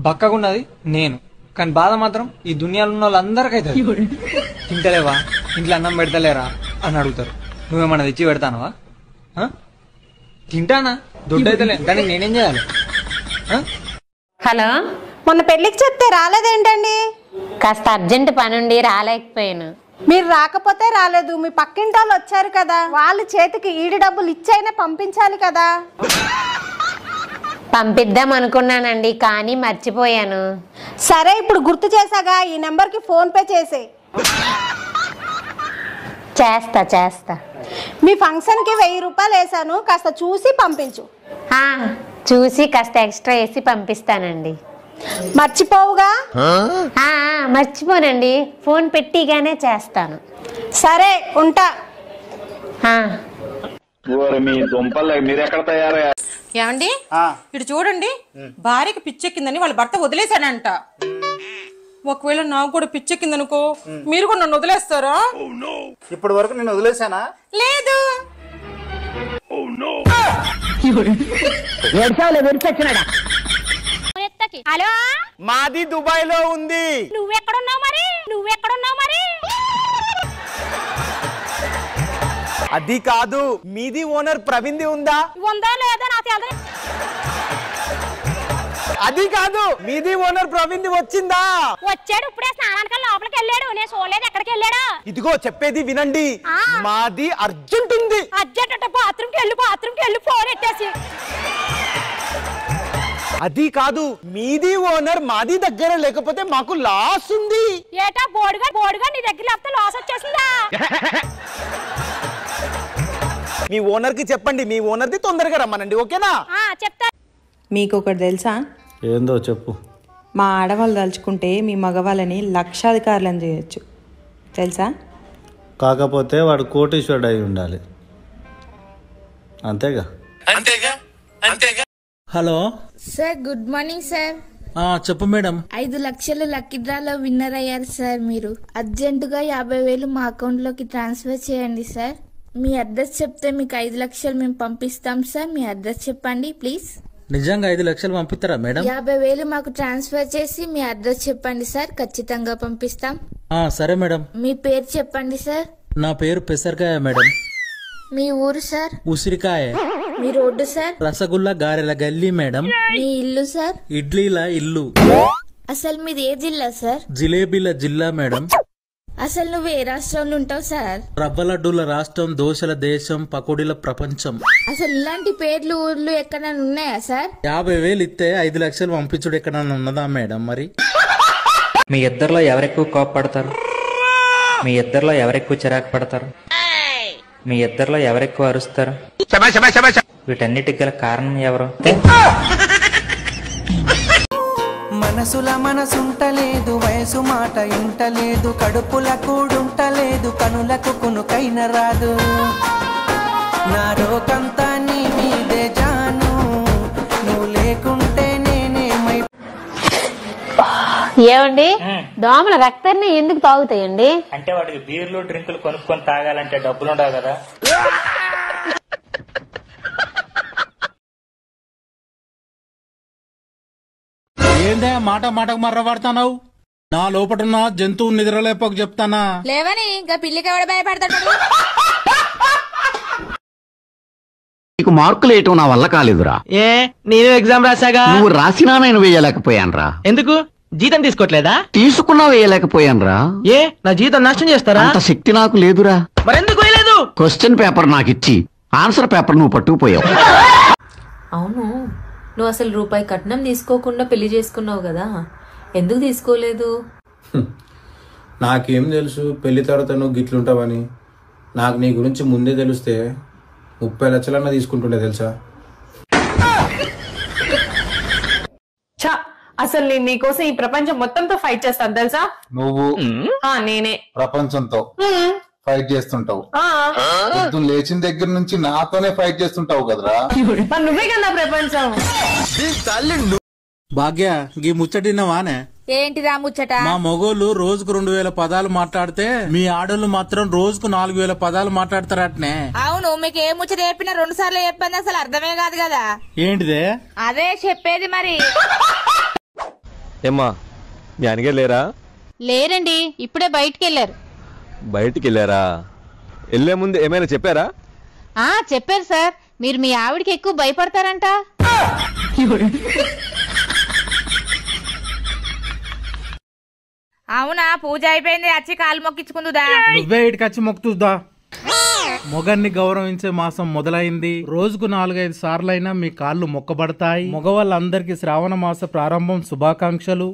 బక్కగున్నది నేను, కానీ బాధ మాత్రం ఈ దునియాలో ఉన్న వాళ్ళందరికీ అవుతుంది. తింటలేవా, ఇంట్లో అన్నం పెడతలేరా అని అడుగుతారు. నువ్వేమన్నా తెచ్చి పెడతానవా? తింటానా, దొడ్డైతలే, దానికి నేనేం చేయాలి? హలో, మొన్న పెళ్లికి చెప్తే రాలేదేంటండి? కాస్త అర్జెంట్ పనుండి రాలేకపోయాను. మీరు రాకపోతే రాలేదు, మీ పక్కింటి వాళ్ళు వచ్చారు కదా, వాళ్ళ చేతికి ఈడి డబ్బులు ఇచ్చైనా పంపించాలి కదా. పంపిద్దాం అనుకున్నానండి, కానీ మర్చిపోయాను. సరే, ఇప్పుడు గుర్తు చేసాగా, ఈ నెంబర్కి ఫోన్ పే చేసే. చేస్తా. మీ ఫంక్షన్కి 1000 రూపాయలు వేసాను, కాస్త చూసి పంపించు. చూసి కాస్త ఎక్స్ట్రా వేసి పంపిస్తానండి. మర్చిపోవుగా? మర్చిపోనండి, ఫోన్ పెట్టిగానే చేస్తాను. సరే, ఉంటా. ఏమండి, ఇటు చూడండి, భార్యకి పిచ్చెక్కిందని వాళ్ళ భర్త వదిలేశాడంట. ఒకవేళ నాకు కూడా పిచ్చెక్కిందనుకో, మీరు కూడా నన్ను వదిలేస్తారా? ఇప్పటి వరకు నేను వదిలేసానా? లేదు. హలో, మాది దుబాయ్ లో ఉంది. నువ్వెక్కడున్నావు మరి? అది కాదు, మీది ఓనర్ ప్రవీణ్ది ఉందా? ఉందా లేదా నాకు తెలియదు. అది కాదు, మీది ఓనర్ ప్రవీణ్ది వచ్చిందా? వచ్చాడు, ఇప్పుడే స్నానానికి లోపలికి వెళ్ళాడు. నేను చూడలేదు ఎక్కడికి వెళ్ళాడు. ఇదిగో చెప్పేది వినండి, మాది అర్జెంట్ ఉంది. అర్జెంట్ అంటే బాత్రూమ్కి వెళ్ళి ఫోన్ ఎట్టేసి. అది కాదు, మీది ఓనర్ మాది దగ్గర లేకపోతే మాకు లాస్ ఉంది. ఏటా బోర్డుగా నీ దగ్గర లేకపోతే లాస్ వచ్చేసిందా? మీ ఓనర్ కి చెప్పండి, మీ ఓనర్ది తొందరగా రమ్మనండి, ఓకేనా? చెప్తా. మీకు ఒకటి తెలుసా? ఏందో చెప్పు. మా ఆడవాళ్ళు తలుచుకుంటే మీ మగవాళ్ళని లక్షాధికారులను చేయొచ్చు, తెలుసా? కాకపోతే వాడు కోటీశ్వరుడు అయి ఉండాలి, అంతేగా. Hello sir, good morning sir. చెప్పు మేడం. 5 లక్షలు లక్కీ డ్రాలో విన్నర్ అయ్యారు సార్. మీరు అర్జెంటుగా 50,000 మా అకౌంట్ లోకి ట్రాన్స్ఫర్ చేయండి సార్. మీ అడ్రస్ చెప్తే మీకు 5 లక్షలు మేము పంపిస్తాం సార్. మీ అడ్రస్ చెప్పండి ప్లీజ్. నిజంగా 5 లక్షలు పంపిస్తారా మేడం? 50,000 మాకు ట్రాన్స్ఫర్ చేసి మీ అడ్రస్ చెప్పండి సార్, ఖచ్చితంగా పంపిస్తాం. సరే మేడం. మీ పేరు చెప్పండి సార్. నా పేరు పెసరకాయ మేడం. మీ ఊరు సార్? ఉసిరికాయ. మీ రోడ్డు సార్? రసగుల్లా గారెల గల్లీ మేడం. మీ ఇల్లు సార్? ఇడ్లీల ఇల్లు. అసలు మీది ఏ జిల్లా సార్? జిలేబీల జిల్లా మేడం. అసలు నువ్వు ఏ రాష్ట్రంలో ఉంటావు సార్? రవ్వ లడ్డూల రాష్ట్రం, దోశల దేశం, పకోడీల ప్రపంచం. అసలు ఇలాంటి పేర్లు ఊర్లు ఎక్కడైనా ఉన్నాయా సార్? 50,000 ఇస్తే 5 లక్షలు పంపించుడు ఎక్కడన్నా ఉన్నదా మేడం? మరి మీ ఇద్దరిలో ఎవరెక్కువ కోపపడతారు? మీ ఇద్దరిలో ఎవరెక్కువ చిరాకు పడతారు? మీ ఇద్దరిలో ఎవరెక్కువ అరుస్తారు? వీటన్నిటికి గల కారణం ఎవరు? మనసుల మనసుంటలేదు, వయసు మాట ఇంటలేదు, కడుపుల కూడుంటలేదు, కనులకు కునుకైన రాదు. నా రోకంతా నీ మీదే జాను, నువ్వు లేకుంటే నేనేమై. ఏమండి, దోమల రక్తాన్ని ఎందుకు తాగుతాయండి? అంటే వాటికి బీర్లు డ్రింకులు కొనుక్కొని తాగాలంటే డబ్బులు ఉండవు కదా. ఏందే మాటకు మర్రపడతావు? నా లోపటున్న జంతువు నిద్రలేపకు చెప్తానా? లేవని ఇంకా పిల్లికి ఎవడ భయపడతాడు? నీకు మార్కులు వేయటం నా వల్ల కాలేదురా. నేను ఎగ్జామ్ రాసాగా. నువ్వు రాసినా నేను వేయలేకపోయానురా. ఎందుకు? జీతం తీసుకోవట్లేదా? తీసుకున్నా వేయలేకపోయానురా. నా జీతం నష్టం చేస్తారా? అంత శక్తి నాకు లేదురా. మరెందుకు వేయలేదు? క్వశ్చన్ పేపర్ నాకు ఇచ్చి ఆన్సర్ పేపర్ నువ్వు పట్టుకుపోయావు. అవును, నువ్వు అసలు రూపాయి కట్నం తీసుకోకుండా పెళ్లి చేసుకున్నావు కదా, ఎందుకు తీసుకోలేదు? నాకేం తెలుసు పెళ్లి తర్వాత నువ్వు గిట్లుంటావని. నాకు నీ గురించి ముందే తెలిస్తే 30 లక్షలన్నా తీసుకుంటుండే తెలుసా. అసలు నేను నీకోసం ఈ ప్రపంచం మొత్తంతో ఫైట్ చేస్తాను తెలుసా. నువ్వు నేనే ప్రపంచంతో ఫైట్ చేస్తుంటావు. పొద్దున్న లేచిన దగ్గర నుంచి నాతోనే ఫైట్ చేస్తుంటావు కదరా. నువ్వే కదా ప్రపంచం. భాగ్య, గీ ముచ్చటినవానే? ఏంటిదా ముచ్చట? మా మొగోళ్ళు రోజుకు 2,000 పదాలు మాట్లాడితే మీ ఆడోళ్ళు మాత్రం రోజుకు 4,000 పదాలు మాట్లాడతారటనే. అవును, మీకు ఏ ముచ్చట చెప్పినా 2 సార్లు చెప్పింది, అసలు అర్థమే కాదు కదా. ఏంటిదే? అదే చెప్పేది మరి. ఏమ్మా మీ అనగే లేరా? లేరండి, ఇప్పుడే బయటికి వెళ్ళారు. బయటికి వెళ్ళారా? వెళ్ళే ముందు ఏమైనా చెప్పారా? చెప్పారు సార్, మీరు మీ ఆవిడకి ఎక్కువ భయపడతారంట. అవునా, పూజ అయిపోయింది, వచ్చి కాలు మొక్కించుకుందుదా? నువ్వే ఇటుకి వచ్చి మొక్కుతుందా? మొగన్ని గౌరవించే మాసం మొదలైంది. రోజుకు 4-5 సార్లైనా మీ కాళ్ళు మొక్కబడతాయి. మగవాళ్ళందరికీ శ్రావణ మాస ప్రారంభం శుభాకాంక్షలు.